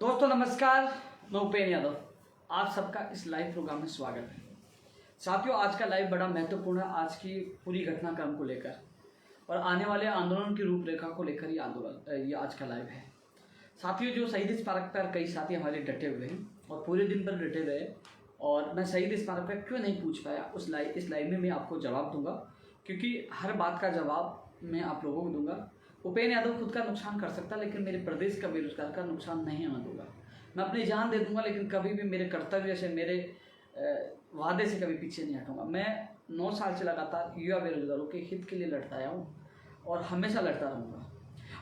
दोस्तों नमस्कार, मैं उपेन यादव। आप सबका इस लाइव प्रोग्राम में स्वागत है। साथियों, आज का लाइव बड़ा महत्वपूर्ण है आज की पूरी घटनाक्रम को लेकर और आने वाले आंदोलन की रूपरेखा को लेकर ये आज का लाइव है। साथियों, जो शहीद स्मारक पर कई साथी हमारे डटे हुए हैं और पूरे दिन पर डटे रहे और मैं शहीद स्मारक पर क्यों नहीं पूछ पाया इस लाइव में मैं आपको जवाब दूंगा, क्योंकि हर बात का जवाब मैं आप लोगों को दूंगा। उपेन यादव खुद का नुकसान कर सकता, लेकिन मेरे प्रदेश का बेरोजगार का नुकसान नहीं होने दूंगा। मैं अपनी जान दे दूंगा, लेकिन कभी भी मेरे कर्तव्य से, मेरे वादे से कभी पीछे नहीं हटूंगा। मैं 9 साल से लगातार युवा बेरोजगारों के हित के लिए लड़ता आया हूँ और हमेशा लड़ता रहूँगा।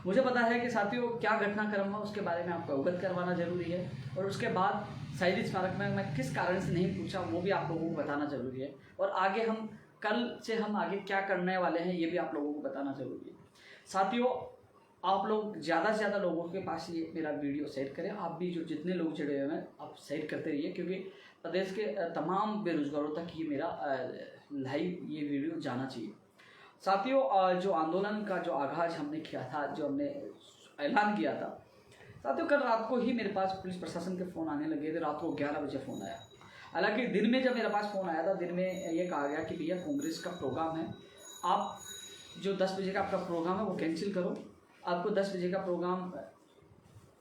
मुझे पता है कि साथियों क्या घटनाक्रम है, उसके बारे में आपको अवगत करवाना जरूरी है और उसके बाद शहीद स्मारक में मैं किस कारण से नहीं पूछा वो भी आप लोगों को बताना जरूरी है और आगे हम कल से हम आगे क्या करने वाले हैं ये भी आप लोगों को बताना जरूरी है। साथियों, आप लोग ज़्यादा से ज़्यादा लोगों के पास ये मेरा वीडियो शेयर करें। आप भी जो जितने लोग जुड़े हुए हैं आप शेयर करते रहिए, क्योंकि प्रदेश के तमाम बेरोजगारों तक ये मेरा लाइव ये वीडियो जाना चाहिए। साथियों, जो आंदोलन का जो आगाज़ हमने किया था, जो हमने ऐलान किया था, साथियों कल रात को ही मेरे पास पुलिस प्रशासन के फ़ोन आने लगे थे। रात को 11 बजे फ़ोन आया। हालांकि दिन में जब मेरे पास फ़ोन आया था, दिन में ये कहा गया कि भैया कांग्रेस का प्रोग्राम है, आप जो 10 बजे का आपका प्रोग्राम है वो कैंसिल करो। आपको 10 बजे का प्रोग्राम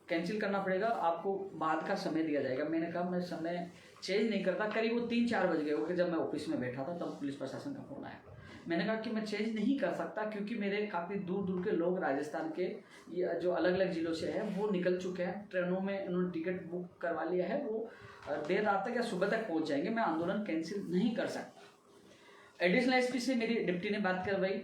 कैंसिल करना पड़ेगा, आपको बाद का समय दिया जाएगा। मैंने कहा मैं समय चेंज नहीं करता। करीब वो 3-4 बज गए होंगे जब मैं ऑफिस में बैठा था, तब पुलिस प्रशासन का फ़ोन आया। मैंने कहा कि मैं चेंज नहीं कर सकता, क्योंकि मेरे काफ़ी दूर दूर के लोग राजस्थान के जो अलग अलग ज़िलों से हैं वो निकल चुके हैं। ट्रेनों में उन्होंने टिकट बुक करवा लिया है, वो देर रात तक या सुबह तक पहुँच जाएंगे। मैं आंदोलन कैंसिल नहीं कर सकता। एडिशनल एसपी से मेरी डिप्टी ने बात करवाई,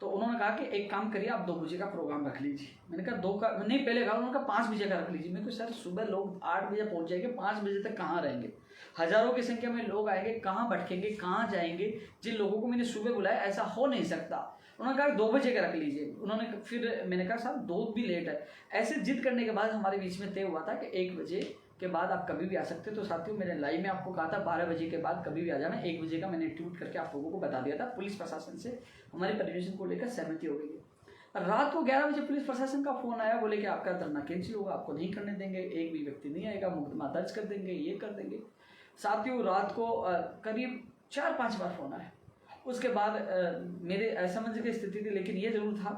तो उन्होंने कहा कि एक काम करिए, आप 2 बजे का प्रोग्राम रख लीजिए। मैंने कहा 2 का नहीं, पहले कहा, उन्होंने कहा 5 बजे का रख लीजिए। मैं कहा सर सुबह लोग 8 बजे पहुंच जाएंगे, 5 बजे तक कहाँ रहेंगे? हज़ारों की संख्या में लोग आएंगे, कहाँ भटकेंगे, कहाँ जाएंगे? जिन लोगों को मैंने सुबह बुलाया ऐसा हो नहीं सकता। उन्होंने कहा 2 बजे का रख लीजिए। उन्होंने फिर मैंने कहा साहब 2 भी लेट है। ऐसे जिद करने के बाद हमारे बीच में तय हुआ था कि 1 बजे के बाद आप कभी भी आ सकते। तो साथियों, मैंने लाइव में आपको कहा था 12 बजे के बाद कभी भी आ जाना। 1 बजे का मैंने ट्वीट करके आप लोगों को बता दिया था। पुलिस प्रशासन से हमारी परमिशन को लेकर सहमति हो गई है। रात को 11 बजे पुलिस प्रशासन का फोन आया, बोले कि आपका धरना कैंसिल होगा, आपको नहीं करने देंगे, एक भी व्यक्ति नहीं आएगा, मुकदमा दर्ज कर देंगे, ये कर देंगे। साथियों, रात को करीब 4-5 बार फोन आया। उसके बाद मेरे असमंजस की स्थिति थी, लेकिन ये जरूर था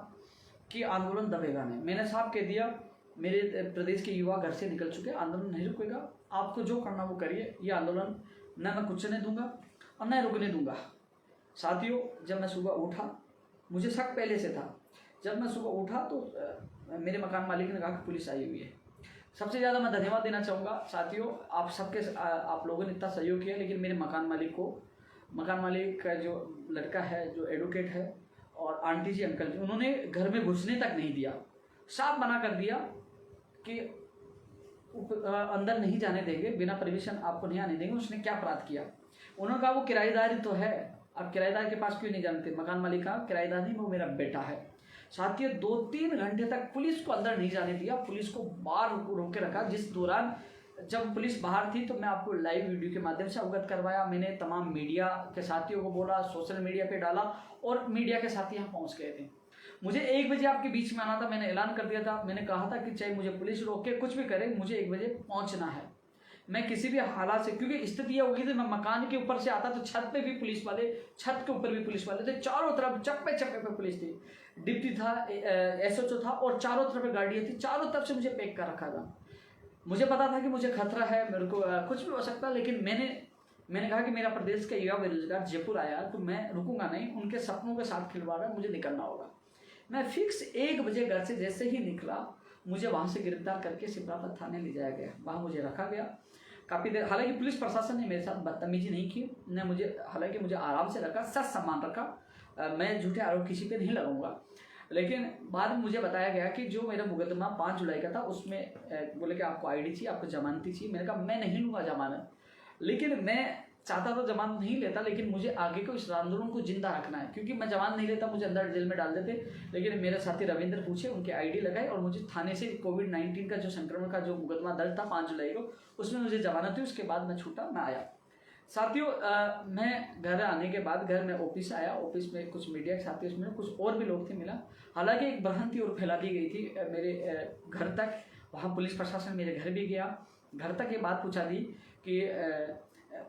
कि आंदोलन दबेगा नहीं। मैंने साफ कह दिया, मेरे प्रदेश के युवा घर से निकल चुके, आंदोलन नहीं रुकेगा, आपको जो करना वो करिए। ये आंदोलन न मैं कुछ नहीं दूंगा और न रुकने दूंगा। साथियों, जब मैं सुबह उठा, मुझे शक पहले से था। जब मैं सुबह उठा तो मेरे मकान मालिक ने कहा कि पुलिस आई हुई है। सबसे ज़्यादा मैं धन्यवाद देना चाहूँगा साथियों, आप लोगों ने इतना सहयोग किया, लेकिन मेरे मकान मालिक का जो लड़का है, जो एडवोकेट है, और आंटी जी, अंकल जी, उन्होंने घर में घुसने तक नहीं दिया। साफ मना कर दिया कि अंदर नहीं जाने देंगे, बिना परमिशन आपको नहीं आने देंगे। उसने क्या अपराध किया? उन्होंने कहा वो किराएदार ही तो है, अब किराएदार के पास क्यों नहीं जानते? मकान मालिक का किराएदार नहीं, वो मेरा बेटा है। साथियों, 2-3 घंटे तक पुलिस को अंदर नहीं जाने दिया, पुलिस को बाहर रोक के रखा। जिस दौरान जब पुलिस बाहर थी तो मैं आपको लाइव वीडियो के माध्यम से अवगत करवाया। मैंने तमाम मीडिया के साथियों को बोला, सोशल मीडिया पे डाला और मीडिया के साथी यहाँ पहुँच गए थे। मुझे 1 बजे आपके बीच में आना था, मैंने ऐलान कर दिया था। मैंने कहा था कि चाहे मुझे पुलिस रोके, कुछ भी करे, मुझे 1 बजे पहुंचना है। मैं किसी भी हालात से, क्योंकि स्थिति यह होगी थी, मैं मकान के ऊपर से आता तो छत पे भी पुलिस वाले, छत के ऊपर भी पुलिस वाले थे, चारों तरफ चप्पे चप्पे पे पुलिस थी। डिप्टी था, एसएचओ था और चारों तरफ गाड़ियाँ थी, चारों तरफ से मुझे पैक कर रखा था। मुझे पता था कि मुझे खतरा है, मेरे को कुछ भी हो सकता, लेकिन मैंने कहा कि मेरा प्रदेश का युवा बेरोजगार जयपुर आया तो मैं रुकूंगा नहीं, उनके सपनों के साथ खिलवाड़ है, मुझे निकलना होगा। मैं फिक्स 1 बजे घर से जैसे ही निकला, मुझे वहाँ से गिरफ्तार करके सिपरापत थाने ले जाया गया। वहाँ मुझे रखा गया काफ़ी देर। हालांकि पुलिस प्रशासन ने मेरे साथ बदतमीजी नहीं की, ने मुझे हालांकि मुझे आराम से रखा, सच सम्मान रखा। मैं झूठे आरोप किसी पे नहीं लगाऊंगा। लेकिन बाद में मुझे बताया गया कि जो मेरा मुकदमा 5 जुलाई का था, उसमें बोले कि आपको आईडी चाहिए, आपको जमानती चाहिए। मैंने कहा मैं नहीं लूँगा जमानत, लेकिन मैं चाहता तो जमानत नहीं लेता, लेकिन मुझे आगे को इस आंदोलन को जिंदा रखना है। क्योंकि मैं जमानत नहीं लेता, मुझे अंदर जेल में डाल देते। लेकिन मेरे साथी रविंद्र पूछे, उनके आईडी लगाए और मुझे थाने से कोविड-19 का जो संक्रमण का जो मुकदमा दर्ज था 5 जुलाई को, उसमें मुझे जमानत हुई। उसके बाद मैं छूटा, मैं आया। साथियों, मैं घर आने के बाद घर में ऑफिस आया। ऑफिस में कुछ मीडिया के साथी, उसमें कुछ और भी लोग थे मिला। हालांकि एक भ्रांति और फैला दी गई थी मेरे घर तक वहाँ पुलिस प्रशासन मेरे घर भी गया, घर तक ये बात पूछा दी कि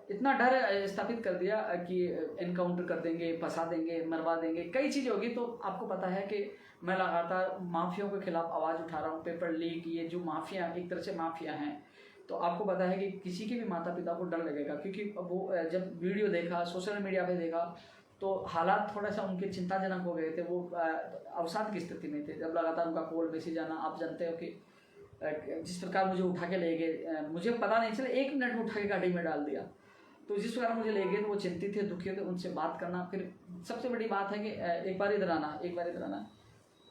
इतना डर स्थापित कर दिया कि इनकाउंटर कर देंगे, फंसा देंगे, मरवा देंगे, कई चीज़ें होगी। तो आपको पता है कि मैं लगातार माफियाओं के खिलाफ आवाज़ उठा रहा हूँ। पेपर लीक, ये जो माफिया एक तरह से माफिया हैं, तो आपको पता है कि किसी के भी माता पिता को डर लगेगा, क्योंकि वो जब वीडियो देखा, सोशल मीडिया पे देखा, तो हालात थोड़ा सा उनके चिंताजनक हो गए थे। वो अवसाद की स्थिति में थे जब लगातार उनका कॉल मैसेज आना। आप जानते हो कि जिस प्रकार मुझे उठा के ले गए, मुझे पता नहीं चला, 1 मिनट में उठा के गाड़ी में डाल दिया। तो जिस प्रकार मुझे ले गए तो वो चिंतित थे, दुखी थे, उनसे बात करना। फिर सबसे बड़ी बात है कि एक बार इधर आना।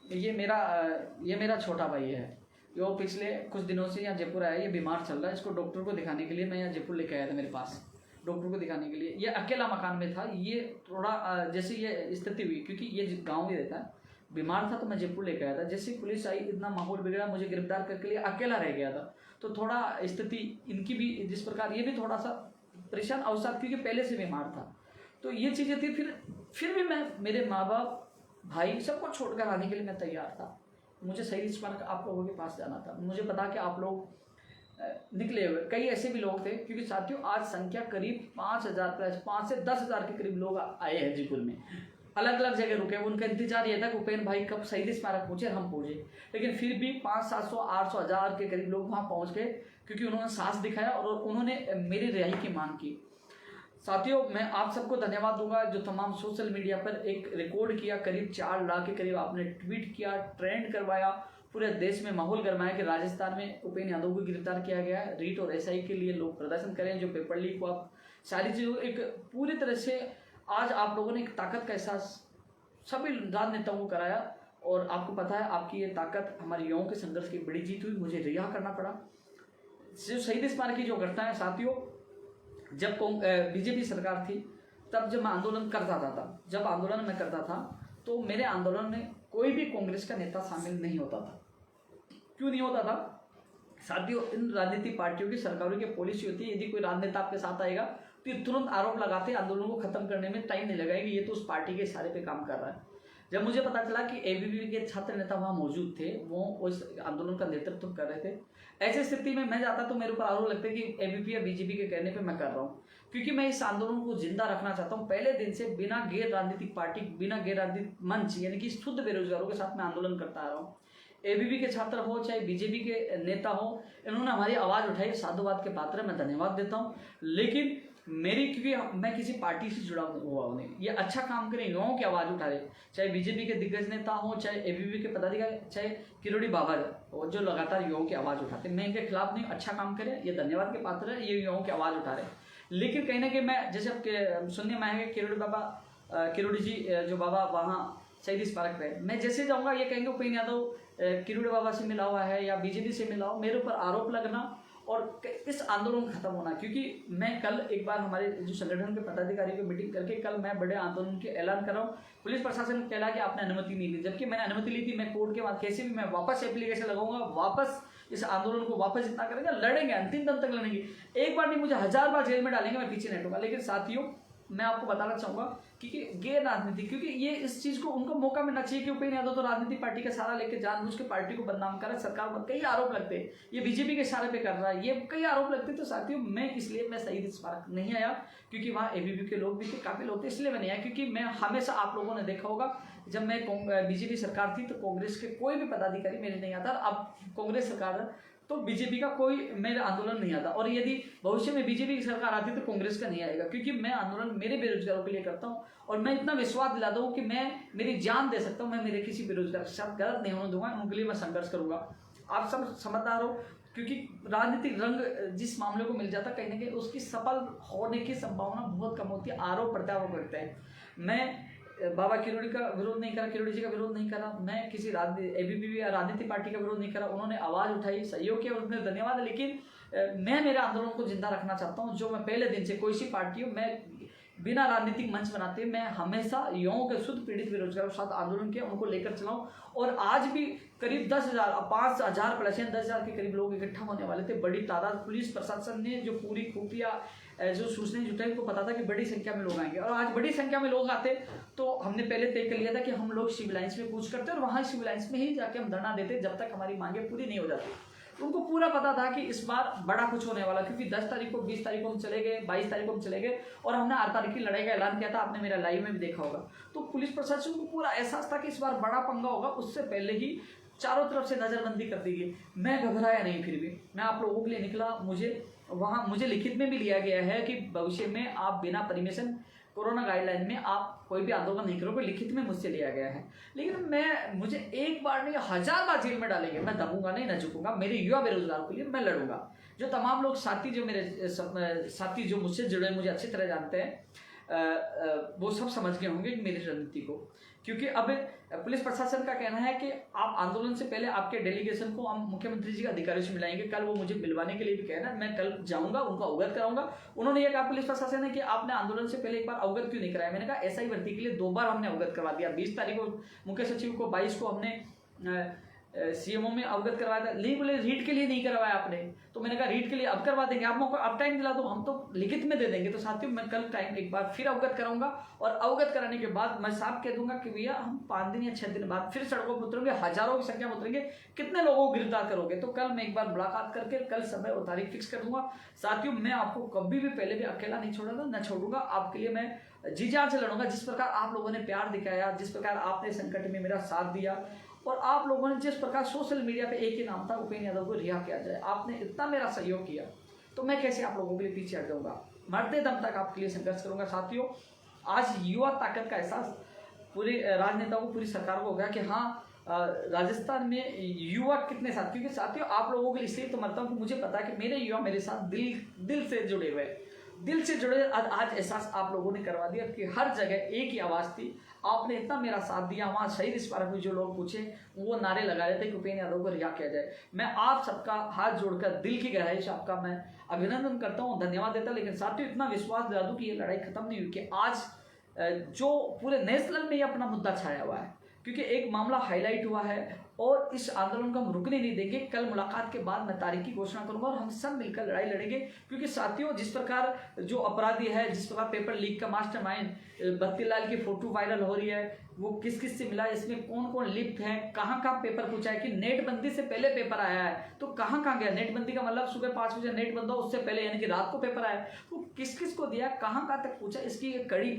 ये मेरा छोटा भाई है, जो पिछले कुछ दिनों से यहाँ जयपुर आया। ये बीमार चल रहा है, इसको डॉक्टर को दिखाने के लिए मैं यहाँ जयपुर लेके आया था, मेरे पास डॉक्टर को दिखाने के लिए। ये अकेला मकान में था। ये थोड़ा जैसे ये स्थिति हुई, क्योंकि ये गाँव में रहता है, बीमार था, तो मैं जयपुर लेके आया था। जैसे पुलिस आई, इतना माहौल बिगड़ा, मुझे गिरफ्तार करके लिए अकेला रह गया था। तो थोड़ा स्थिति इनकी भी, जिस प्रकार ये भी थोड़ा सा परेशान अवसाद, क्योंकि पहले से बीमार था। तो ये चीज़ें थी। फिर भी मैं मेरे माँ बाप, भाई, सबको छोड़कर आने के लिए मैं तैयार था। मुझे सही स्मारक आप लोगों के पास जाना था। मुझे पता कि आप लोग निकले हुए, कई ऐसे भी लोग थे, क्योंकि साथियों आज संख्या करीब 5,000 प्लस 5 से 10,000 के करीब लोग आए हैं जयपुर में। अलग अलग जगह रुके, उनका इंतजार ये था कि उपेंद्र भाई कब शहीद स्मारक पहुंचे, हम पहुंचे। लेकिन फिर भी 500, 700, 800, 1000 के करीब लोग वहां पहुंच गए, क्योंकि उन्होंने साहस दिखाया और उन्होंने मेरी रिहाई की मांग की। साथियों, मैं आप सबको धन्यवाद दूंगा जो तमाम सोशल मीडिया पर एक रिकॉर्ड किया, करीब 4 लाख के करीब आपने ट्वीट किया, ट्रेंड करवाया, पूरे देश में माहौल गरमाया कि राजस्थान में उपेंद्र यादव को गिरफ्तार किया गया है। रीट और एसआई के लिए लोग प्रदर्शन करें, जो पेपर लीक हुआ, सारी चीज़ों एक पूरी तरह से आज आप लोगों ने एक ताकत का एहसास सभी राजनेताओं को कराया। और आपको पता है, आपकी ये ताकत हमारे युवाओं के संघर्ष की बड़ी जीत हुई। मुझे रिहा करना पड़ा। जो शहीद स्मारक की जो घटना है साथियों, जब बीजेपी सरकार थी, तब जब मैं आंदोलन करता था, जब आंदोलन में करता था, तो मेरे आंदोलन में कोई भी कांग्रेस का नेता शामिल नहीं होता था। क्यों नहीं होता था साथियों? इन राजनीतिक पार्टियों की, सरकारों की पॉलिसी होती है, यदि कोई राजनेता आपके साथ आएगा तो तुरंत आरोप लगाते, आंदोलन को खत्म करने में टाइम नहीं लगाएंगे, ये तो उस पार्टी के इशारे पे काम कर रहा है। जब मुझे पता चला कि एबीवीपी के छात्र नेता वहाँ मौजूद थे, वो उस आंदोलन का नेतृत्व कर रहे थे, ऐसी स्थिति में मैं जाता तो मेरे ऊपर आरोप लगते कि एबीवीपी या बीजेपी के कहने पे मैं कर रहा हूँ, क्योंकि मैं इस आंदोलन को जिंदा रखना चाहता हूँ। पहले दिन से बिना गैर राजनीतिक पार्टी, बिना गैर राजनीतिक मंच, यानी कि शुद्ध बेरोजगारों के साथ मैं आंदोलन करता आ रहा हूँ। एबीवीपी के छात्र हो चाहे बीजेपी के नेता हो, इन्होंने हमारी आवाज़ उठाई, साधुवाद के पात्र, मैं धन्यवाद देता हूँ। लेकिन क्योंकि मैं किसी पार्टी से जुड़ा हुआ नहीं, ये अच्छा काम करें, युवाओं की आवाज़ उठा रहे, चाहे बीजेपी के दिग्गज नेता हो, चाहे एबीवीपी के पदाधिकारी, चाहे किरोड़ी बाबा जो लगातार युवाओं की आवाज़ उठाते, मैं इनके खिलाफ नहीं, अच्छा काम करें, ये धन्यवाद के पात्र है, ये युवाओं की आवाज़ उठा रहे। लेकिन कहीं ना कहीं मैं, जैसे सुनने में आएंगे किरोड़ी जी जो बाबा वहाँ शहीद स्मारक पे, मैं जैसे जाऊँगा ये कहेंगे उपेंद्र यादव किरोड़ी बाबा से मिला हुआ है या बीजेपी से मिला हो, मेरे ऊपर आरोप लगना और इस आंदोलन खत्म होना। क्योंकि मैं कल एक बार हमारे जो संगठन के पदाधिकारी को मीटिंग करके कल मैं बड़े आंदोलन के ऐलान कर रहा हूँ। पुलिस प्रशासन ने कहला कि आपने अनुमति नहीं ली, जबकि मैंने अनुमति ली थी। मैं कोर्ट के बाद कैसे भी मैं वापस एप्लीकेशन लगाऊंगा, वापस इस आंदोलन को वापस जितना करेंगे, लड़ेंगे, अंतिम दम तक लड़ेंगे। एक बार नहीं, मुझे 1000 बार जेल में डालेंगे, मैं पीछे नहीं हटूंगा। लेकिन साथियों, मैं आपको बताना चाहूंगा कि गैर राजनीति, क्योंकि ये इस चीज को उनको मौका मिलना चाहिए कि उपेंद्र यादव तो राजनीतिक पार्टी का सहारा लेकर जानबूझ के पार्टी को बदनाम कर रहा है, सरकार पर कई आरोप लगते हैं, ये बीजेपी के इशारे पे कर रहा है, ये कई आरोप लगते। तो साथियों, मैं इसलिए मैं शहीद स्मारक नहीं आया, क्योंकि वहाँ एबीवीपी के लोग भी थे, काफी लोग थे, इसलिए मैं नहीं आया। क्योंकि मैं हमेशा, आप लोगों ने देखा होगा, जब मैं बीजेपी सरकार थी तो कांग्रेस के कोई भी पदाधिकारी मेरे नहीं आता। अब कांग्रेस सरकार है तो बीजेपी का कोई मेरा आंदोलन नहीं आता, और यदि भविष्य में बीजेपी की सरकार आती तो कांग्रेस का नहीं आएगा, क्योंकि मैं आंदोलन मेरे बेरोजगारों के लिए करता हूं। और मैं इतना विश्वास दिलाता हूं कि मैं मेरी जान दे सकता हूं, मैं मेरे किसी बेरोजगार के साथ गलत नहीं होने दूंगा, उनके लिए मैं संघर्ष करूंगा। आप सब समझदार हो, क्योंकि राजनीतिक रंग जिस मामले को मिल जाता, कहीं ना कहीं उसकी सफल होने की संभावना बहुत कम होती है। आरोप प्रत्यारोप करते हैं। मैं बाबा किरोड़ी का विरोध नहीं करा, किरोड़ी जी का विरोध नहीं करा, मैं किसी एबीवीपी या राजनीतिक पार्टी का विरोध नहीं करा। उन्होंने आवाज़ उठाई, सहयोग किया, उन्हें धन्यवाद। लेकिन मैं मेरे आंदोलन को जिंदा रखना चाहता हूं, जो मैं पहले दिन से, कोई सी पार्टी हो, मैं बिना राजनीतिक मंच बनाते मैं हमेशा युवाओं के शुद्ध पीड़ित बेरोजगारों के साथ आंदोलन किया, उनको लेकर चलाऊं। और आज भी करीब 10,000, 5,000 प्लस 10,000 के करीब लोग इकट्ठा होने वाले थे। बड़ी तादाद, पुलिस प्रशासन ने जो पूरी खुफिया जो सूचनाएं जुटाई, उनको पता था कि बड़ी संख्या में लोग आएंगे, और आज बड़ी संख्या में लोग आते तो हमने पहले तय कर लिया था कि हम लोग सिविल लाइन्स में कूच करते और वहाँ सिविल लाइन्स में ही जाके हम धरना देते जब तक हमारी मांगे पूरी नहीं हो जाती। उनको पूरा पता था कि इस बार बड़ा कुछ होने वाला, क्योंकि 10 तारीख को, 20 तारीख को हम चले गए, 22 तारीख को हम चले गए और हमने 8 तारीख की लड़ाई का ऐलान किया था। आपने मेरा लाइव में भी देखा होगा। तो पुलिस प्रशासन को पूरा एहसास था कि इस बार बड़ा पंगा होगा। उससे पहले ही चारों तरफ से नजरबंदी कर दी गई। मैं घबराया नहीं, फिर भी मैं आप लोगों के लिए निकला। मुझे लिखित में भी लिया गया है कि भविष्य में आप बिना परमिशन कोरोना गाइडलाइन में आप कोई भी आंदोलन नहीं करोगे, लिखित में मुझसे लिया गया है। लेकिन मुझे एक बार नहीं 1000 बार जेल में डालेंगे, मैं दबूंगा नहीं, न झुकूंगा। मेरे युवा बेरोजगार के लिए मैं लड़ूंगा। जो तमाम लोग साथी, जो मेरे साथी जो मुझसे जुड़े, मुझे अच्छी तरह जानते हैं, वो सब समझ गए होंगे मेरी रणनीति को। क्योंकि अब पुलिस प्रशासन का कहना है कि आप आंदोलन से पहले आपके डेलीगेशन को हम मुख्यमंत्री जी के अधिकारियों से मिलाएंगे। कल वो मुझे मिलवाने के लिए भी कहना है, मैं कल जाऊंगा, उनको अवगत कराऊंगा। उन्होंने ये कहा पुलिस प्रशासन ने कि आपने आंदोलन से पहले एक बार अवगत क्यों नहीं कराया। मैंने कहा एसआई भर्ती के लिए 2 बार हमने अवगत करवा दिया। 20 तारीख को मुख्य सचिव को, 22 को हमने सीएमओ में अवगत करवाया था। नहीं बोले रीट के लिए नहीं करवाया आपने, तो मैंने कहा रीट के लिए अब करवा देंगे, आप मौका अब टाइम दिला दो, हम तो लिखित में दे देंगे। तो साथियों मैं कल टाइम एक बार फिर अवगत कराऊंगा और अवगत कराने के बाद मैं साफ कह दूंगा कि भैया हम 5 दिन या 6 दिन बाद फिर सड़कों पर उतरेंगे, हजारों की संख्या में उतरेंगे। कितने लोगों को गिरफ्तार करोगे? तो कल मैं एक बार मुलाकात करके कल समय और तारीख फिक्स कर दूंगा। साथियों मैं आपको कभी भी पहले भी अकेला नहीं छोड़ा था, न छोड़ूंगा। आपके लिए मैं जी जान से लड़ूंगा। जिस प्रकार आप लोगों ने प्यार दिखाया, जिस प्रकार आपने संकट में मेरा साथ दिया और आप लोगों ने जिस प्रकार सोशल मीडिया पे एक ही नाम था, उपेंद्र यादव को रिहा किया जाए, आपने इतना मेरा सहयोग किया, तो मैं कैसे आप लोगों के लिए पीछे हट जाऊंगा। मरते दम तक आपके लिए संघर्ष करूंगा। साथियों आज युवा ताकत का एहसास पूरे राजनेताओं को, पूरी सरकार को हो गया कि हाँ राजस्थान में युवा कितने साथ। क्योंकि साथियों आप लोगों के लिए इसलिए तो मरता हूँ कि मुझे पता है कि मेरे युवा मेरे साथ दिल से जुड़े हुए, दिल से जुड़े। आज एहसास आप लोगों ने करवा दिया कि हर जगह एक ही आवाज़ थी। आपने इतना मेरा साथ दिया। वहाँ शहीद स्मारक में जो लोग पूछे वो नारे लगा रहे थे कि उपेंद्र यादव को रिहा किया जाए। मैं आप सबका हाथ जोड़कर दिल की गहराई से आपका मैं अभिनंदन करता हूँ, धन्यवाद देता हूँ। लेकिन साथियों इतना विश्वास दिला दूँ कि ये लड़ाई खत्म नहीं हुई, कि आज जो पूरे नेशनल में ये अपना मुद्दा छाया हुआ है, क्योंकि एक मामला हाईलाइट हुआ है और इस आंदोलन को हम रुकने नहीं देंगे। कल मुलाकात के बाद मैं तारीख की घोषणा करूंगा और हम सब मिलकर लड़ाई लड़ेंगे। क्योंकि साथियों जिस प्रकार जो अपराधी है, जिस प्रकार पेपर लीक का मास्टरमाइंड बत्तीलाल की फोटो वायरल हो रही है, वो किस किस से मिला, इसमें कौन कौन लिप्त है, कहाँ कहाँ पेपर पूछा है, कि नेट बंदी से पहले पेपर आया है तो कहाँ कहाँ गया। नेट बंदी का मतलब सुबह 5 बजे नेट बंद हो, उससे पहले यानी कि रात को पेपर आया, तो किस किस को दिया, कहाँ कहाँ तक पूछा, इसकी कड़ी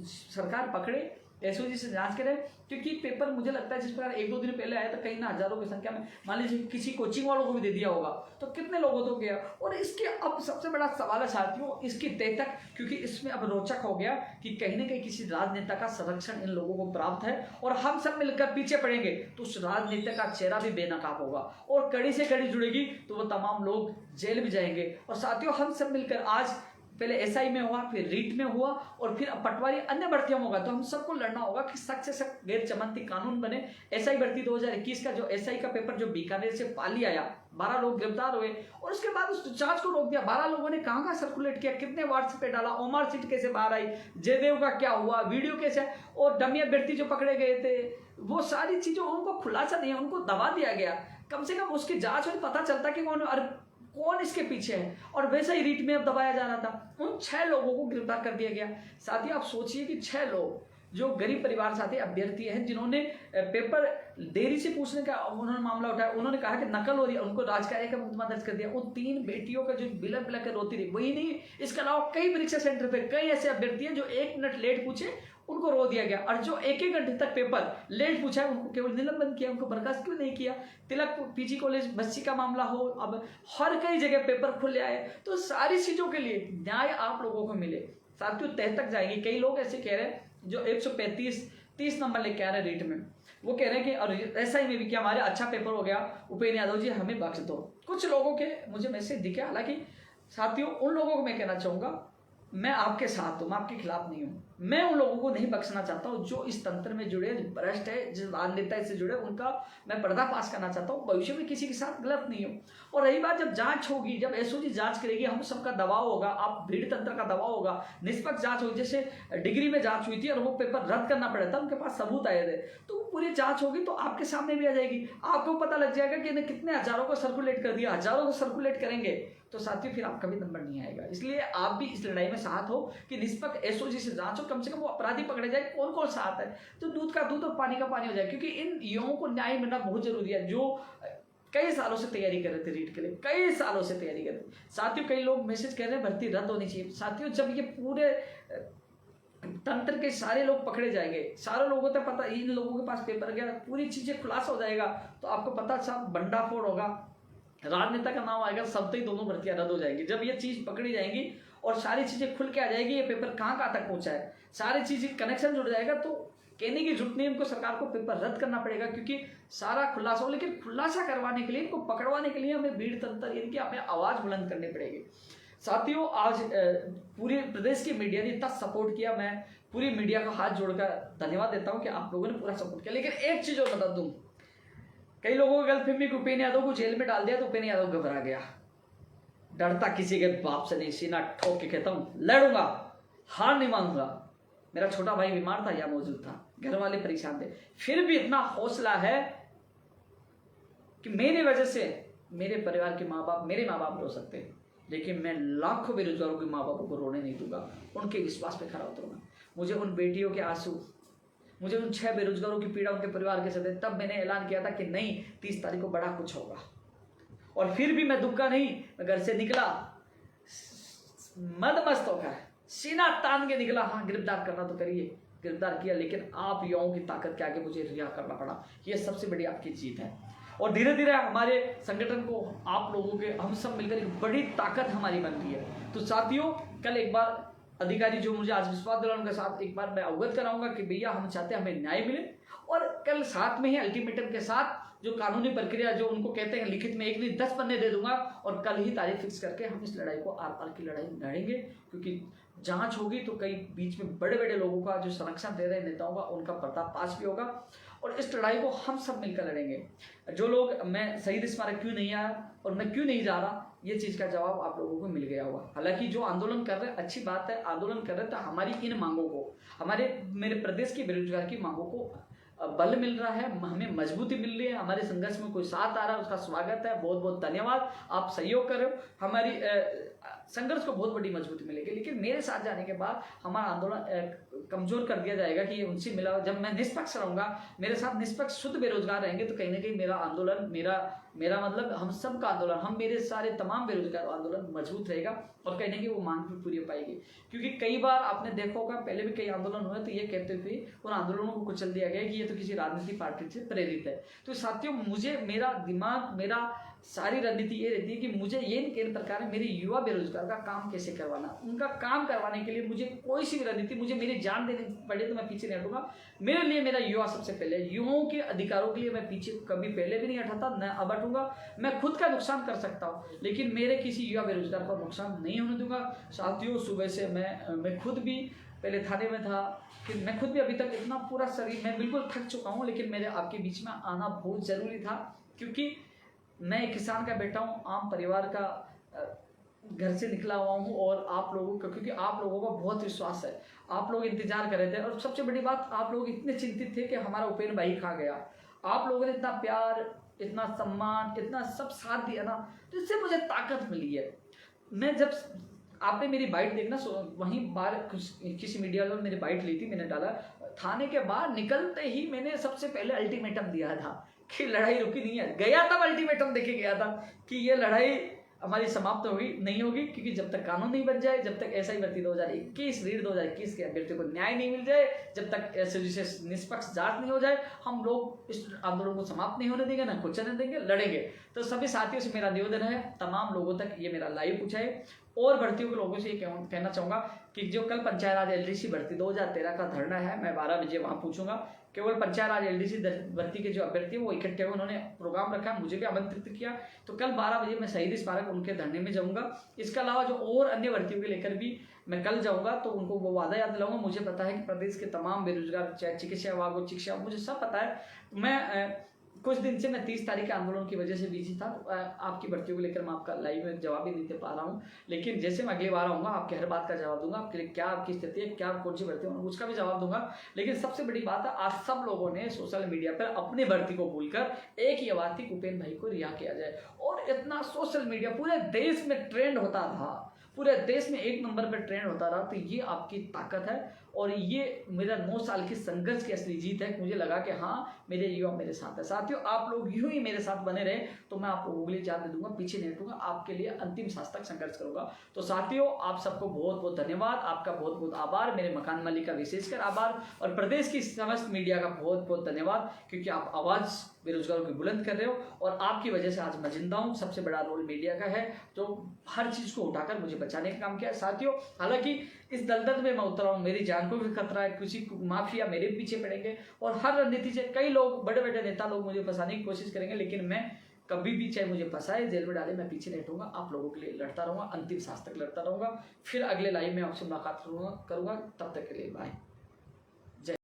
सरकार पकड़े, एसओजी से जांच करें। क्योंकि पेपर मुझे लगता है जिस प्रकार 1-2 दिन पहले आया था, कहीं ना हजारों की संख्या में, मान लीजिए किसी कोचिंग वालों को भी दे दिया होगा, तो कितने लोगों तो गया। और इसके अब सबसे बड़ा सवाल है साथियों इसकी तय तक, क्योंकि इसमें अब रोचक हो गया कि कहीं ना कहीं किसी राजनेता का संरक्षण इन लोगों को प्राप्त है और हम सब मिलकर पीछे पड़ेंगे तो उस राजनेता का चेहरा भी बेनकाब होगा और कड़ी से कड़ी जुड़ेगी तो वो तमाम लोग जेल भी जाएंगे। और साथियों हम सब मिलकर आज पहले एसआई में हुआ, फिर रीट में हुआ और फिर अब पटवारी अन्य भर्तियों में होगा, तो हम सबको लड़ना होगा कि सख्त से सख्त गैर जमानती कानून बने। एसआई भर्ती 2021 का जो एसआई का पेपर जो बीकानेर से पाली आया, 12 लोग गिरफ्तार हुए और उसके बाद उस जांच को रोक दिया। 12 लोगों ने कहाँ सर्कुलेट किया, कितने व्हाट्सएप पे डाला, ओमार सीट कैसे बाहर आई, जयदेव का क्या हुआ, वीडियो कैसे, और डमी अभ्यर्थी जो पकड़े गए थे, वो सारी चीजों उनको खुलासा नहीं है, उनको दबा दिया गया। कम से कम उसकी जांच में पता चलता कि कौन इसके पीछे है। और वैसा ही रीट में अब दबाया जा रहा था। उन 6 लोगों को गिरफ्तार कर दिया गया। साथ ही आप सोचिए कि 6 लोग जो गरीब परिवार से आते अभ्यर्थी हैं, जिन्होंने पेपर देरी से पूछने का उन्होंने मामला उठाया, उन्होंने कहा कि नकल हो रही है, उनको राजकार्य का मुकदमा दर्ज कर दिया। उन 3 बेटियों का जो बिलक बिलक कर रोती रही, वही नहीं, इसके अलावा कई परीक्षा सेंटर पे कई ऐसे अभ्यर्थी हैं जो 1 मिनट लेट पूछे उनको रो दिया गया, और जो 1-1 घंटे तक पेपर लेट पूछा है उनको केवल निलंबन किया, उनको बर्खास्त क्यों नहीं किया। तिलक पीजी कॉलेज बस्सी का मामला हो, अब हर कई जगह पेपर खुले आए। तो सारी चीजों के लिए न्याय आप लोगों को मिले। साथियों तह तक जाएगी। कई लोग ऐसे कह रहे हैं जो 135-30 नंबर लेके आ रहे हैं रीट में, वो कह रहे हैं कि और ऐसा ही में भी कि हमारे अच्छा पेपर हो गया, उपेंद्र यादव जी हमें बख्श दो। कुछ लोगों के मुझे मैसेज दिखे। हालांकि साथियों उन लोगों को मैं कहना चाहूंगा मैं आपके साथ हूं, मैं आपके खिलाफ नहीं हूं। मैं उन लोगों को नहीं बख्शना चाहता हूं जो इस तंत्र में जुड़े, भ्रष्ट है, जिस राजनेता से जुड़े, उनका मैं पर्दाफाश करना चाहता हूं। भविष्य में किसी के साथ गलत नहीं हो। और रही बात जब जांच होगी, जब एसओजी जांच करेगी, हम सबका दबाव होगा, आप भीड़ तंत्र का दबाव होगा, निष्पक्ष जांच होगी। जैसे डिग्री में जांच हुई थी और वो पेपर रद्द करना पड़ा था, उनके पास सबूत आए थे, तो पूरी जांच होगी तो आपके सामने भी आ जाएगी। आपको पता लग जाएगा कि इन्हें कितने हजारों को सर्कुलेट कर दिया, हजारों को सर्कुलेट करेंगे, तो साथियों फिर आपका भी नंबर नहीं आएगा। इसलिए आप भी इस लड़ाई में साथ हो कि निष्पक्ष एसओजी से जांच हो, कम से कम वो अपराधी पकड़े जाए। कौन कौन साथ है, तो दूध का दूध और पानी का पानी हो जाए। क्योंकि इन युवाओं को न्याय मिलना बहुत जरूरी है। जो कई सालों से तैयारी कर रहे थे रीट के लिए, कई सालों से तैयारी कर रहे थे साथियों। कई लोग मैसेज कर रहे हैं भर्ती रद्द होनी चाहिए। साथियों, जब ये पूरे तंत्र के सारे लोग पकड़े जाएंगे, सारे लोगों तक पता, इन लोगों के पास पेपर गया, पूरी चीजें खुलासा हो जाएगा, तो आपको पता सब बंडाफोड़ होगा, राजनेता का नाम आएगा, सब तक दोनों भर्तियां रद्द हो जाएंगी। जब ये चीज पकड़ी जाएंगी और सारी चीजें खुल के आ जाएगी, ये पेपर कहाँ कहाँ तक पहुंचा है, सारी चीजें कनेक्शन जुड़ जाएगा, तो कहने की जरूरत नहीं, इनको सरकार को पेपर रद्द करना पड़ेगा, क्योंकि सारा खुलासा हो। लेकिन खुलासा करवाने के लिए, इनको पकड़वाने के लिए हमें भीड़ तंत्र, इनकी हमें आवाज बुलंद करनी पड़ेगी। साथियों, आज पूरे प्रदेश की मीडिया ने इतना सपोर्ट किया, मैं पूरी मीडिया का हाथ जोड़कर धन्यवाद देता हूं कि आप लोगों ने पूरा सपोर्ट किया। लेकिन एक चीज और बता दूं, कई लोगों की गलतफहमी, उपेंद्र यादव को जेल में डाल दिया तो उपेंद्र यादव घबरा गया, डरता किसी के बाप से नहीं, सीना ठोक के कहता हूं लड़ूंगा, हार नहीं मानूंगा। मेरा छोटा भाई बीमार था, या मौजूद था, घर वाले परेशान थे, फिर भी इतना हौसला है कि मेरी वजह से मेरे परिवार के माँ बाप, मेरे माँ बाप रो सकते हैं, लेकिन मैं लाखों बेरोजगारों के माँ बापों को रोने नहीं दूंगा, उनके विश्वास पे खड़ा उतरूंगा। मुझे उन बेटियों के आंसू, मुझे उन 6 बेरोजगारों की पीड़ा, उनके परिवार के साथ, तब मैंने ऐलान किया था कि नहीं, 30 तारीख को बड़ा कुछ होगा। और फिर भी मैं दुखा नहीं, मैं घर से निकला मदमस्त होकर, सीना तान के निकला, हाँ गिरफ्तार करना तो करिए, गिरफ्तार किया, लेकिन आप युवाओं की ताकत के आगे मुझे रिहा करना पड़ा। ये सबसे बड़ी आपकी जीत है। और धीरे धीरे हमारे संगठन को, आप लोगों के, हम सब मिलकर एक बड़ी ताकत हमारी बन रही है। तो साथियों, कल एक बार अधिकारी जो मुझे आज विश्वास दिलाने के साथ एक बार मैं अवगत कराऊंगा कि भैया हम चाहते हैं हमें न्याय मिले, और कल साथ में ही अल्टीमेटम के साथ जो कानूनी प्रक्रिया, जो उनको कहते हैं लिखित में 1 नहीं 10 पन्ने दे दूंगा, और कल ही तारीख फिक्स करके हम इस लड़ाई को, आर पार की लड़ाई लड़ेंगे। क्योंकि जांच होगी तो कई बीच में बड़े बड़े लोगों का, जो संरक्षण दे रहे नेताओं का, उनका पर्दाफाश भी होगा, और इस लड़ाई को हम सब मिलकर लड़ेंगे। जो लोग, मैं शहीद स्मारक क्यों नहीं आया और मैं क्यों नहीं जा रहा, ये चीज का जवाब आप लोगों को मिल गया होगा। हालांकि जो आंदोलन कर रहे हैं, अच्छी बात है, आंदोलन कर रहे हैं, तो हमारी इन मांगों को, मेरे प्रदेश के बेरोजगार की मांगों को बल मिल रहा है, हमें मजबूती मिल रही है, हमारे संघर्ष में कोई साथ आ रहा है, उसका स्वागत है। बहुत बहुत धन्यवाद, आप सहयोग कर रहे हो, हमारी संघर्ष को बहुत बड़ी मजबूती मिलेगी। लेकिन मेरे साथ जाने के बाद हमारा आंदोलन कमजोर कर दिया जाएगा कि ये उनसे मिला। जब मैं निष्पक्ष रहूंगा, मेरे साथ निष्पक्ष शुद्ध बेरोजगार रहेंगे, तो कहीं ना कहीं मेरा आंदोलन, मेरा मतलब हम सब का आंदोलन, हम मेरे सारे तमाम बेरोजगार आंदोलन मजबूत रहेगा, और कहीं ना कहीं वो मांग भी पूरी हो पाएगी। क्योंकि कई बार आपने देखा होगा, पहले भी कई आंदोलन हुए, तो ये कहते थे उन आंदोलनों को कुचल दिया गया कि ये तो किसी राजनीतिक पार्टी से प्रेरित है। तो साथियों, मुझे, मेरा दिमाग, मेरा सारी रणनीति ये रहती है कि मुझे ये केंद्र सरकार है, मेरे युवा बेरोजगार का काम कैसे करवाना, उनका काम करवाने के लिए मुझे कोई सी भी रणनीति, मुझे मेरी जान देनी पड़े तो मैं पीछे नहीं हटूंगा। मेरे लिए मेरा युवा सबसे पहले, युवाओं के अधिकारों के लिए मैं पीछे कभी पहले भी नहीं हटाता, न अब हटूंगा। मैं खुद का नुकसान कर सकता हूँ, लेकिन मेरे किसी युवा बेरोजगार का नुकसान नहीं होने दूंगा। साथियों, सुबह से मैं खुद भी पहले थाने में था, कि मैं खुद भी अभी तक इतना पूरा शरीर, मैं बिल्कुल थक चुका हूँ, लेकिन मेरे आपके बीच में आना बहुत जरूरी था, क्योंकि मैं एक किसान का बेटा हूँ, आम परिवार का घर से निकला हुआ हूँ, और आप लोगों का, क्योंकि आप लोगों का बहुत विश्वास है, आप लोग इंतजार कर रहे थे, और सबसे बड़ी बात, आप लोग इतने चिंतित थे कि हमारा उपेंद्र भाई कहाँ गया। आप लोगों ने इतना प्यार, इतना सम्मान, इतना सब साथ दिया ना, तो इससे मुझे ताकत मिली है। मैं जब, आपने मेरी बाइट देखना, वहीं बाहर किसी मीडिया वालों ने मेरी बाइट ली थी, मैंने डाला, थाने के बाहर निकलते ही मैंने सबसे पहले अल्टीमेटम दिया था कि लड़ाई रुकी नहीं है। गया तब अल्टीमेटम देके गया था कि ये लड़ाई हमारी समाप्त होगी नहीं होगी, क्योंकि जब तक कानून नहीं बन जाए, जब तक SI भर्ती 2021 रीड 2021 के अभ्यर्थियों को न्याय नहीं मिल जाए, जब तक ऐसे निष्पक्ष जांच नहीं हो जाए, हम लोग इस आंदोलन को समाप्त नहीं होने देंगे, ना कुछ नहीं देंगे, लड़ेंगे। तो सभी साथियों से मेरा निवेदन है, तमाम लोगों तक ये मेरा लाइव पूछाए, और भर्तियों के लोगों से ये कहना चाहूंगा कि जो कल पंचायत राज LDC भर्ती 2013 का धरना है, मैं 12 बजे वहां पूछूंगा। केवल पंचायत राज LDC भर्ती के जो अभ्यर्थी वो इकट्ठे हुए, उन्होंने प्रोग्राम रखा, मुझे भी आमंत्रित किया, तो कल 12 बजे मैं शहीद स्मारक उनके धरने में जाऊंगा। इसके अलावा जो और अन्य भर्तियों के लेकर भी मैं कल जाऊंगा, तो उनको वो वादा याद दिलाऊंगा। मुझे पता है कि प्रदेश के तमाम बेरोजगार, चाहे चिकित्सा विभाग हो, शिक्षा, मुझे सब पता है। मैं कुछ दिन से मैं 30 तारीख के आंदोलन की वजह से बिजी था, आपकी भर्तियों को लेकर मैं आपका लाइव में जवाब भी नहीं दे पा रहा हूँ, लेकिन जैसे मैं अगली बार आऊँगा आपके हर बात का जवाब दूंगा, आपके लिए क्या आपकी स्थिति है, क्या कौन सी भर्ती है, उसका भी जवाब दूंगा। लेकिन सबसे बड़ी बात है, आज सब लोगों ने सोशल मीडिया पर अपनी भर्ती को भूलकर एक ही आवाज थी, उपेंद्र भाई को रिहा किया जाए। और इतना सोशल मीडिया पूरे देश में ट्रेंड होता था, पूरे देश में 1 नंबर पर ट्रेंड होता रहा, तो ये आपकी ताकत है और ये मेरा 9 साल की संघर्ष की असली जीत है। मुझे लगा कि हाँ, मेरे युवा मेरे साथ है। साथियों, आप लोग यूं ही मेरे साथ बने रहे तो मैं आप लोगों के लिए जान दे दूंगा, पीछे नहीं हटूंगा, आपके लिए अंतिम सांस तक संघर्ष करूंगा। तो साथियों, आप सबको बहुत बहुत धन्यवाद, आपका बहुत बहुत आभार, मेरे मकान मालिक का विशेषकर आभार और प्रदेश की समस्त मीडिया का बहुत बहुत धन्यवाद, क्योंकि आप आवाज़ बेरोजगारों की बुलंद कर रहे हो और आपकी वजह से आज मैं जिंदा हूँ। सबसे बड़ा रोल मीडिया का है, तो हर चीज़ को उठाकर मुझे बचाने का काम किया है। साथियों, हालांकि इस दलदल में मैं उतरा हूँ, मेरी जान को भी खतरा है, किसी माफिया मेरे पीछे पड़ेंगे और हर रणनीति से कई लोग, बड़े बड़े नेता लोग मुझे फंसाने की कोशिश करेंगे, लेकिन मैं कभी भी, चाहे मुझे फंसाए, जेल में डाले, मैं पीछे नहीं हटूंगा। आप लोगों के लिए लड़ता रहूंगा, अंतिम सांस तक लड़ता रहूंगा। फिर अगले लाइव में आपसे मुलाकात करूंगा। तब तक के लिए बाय।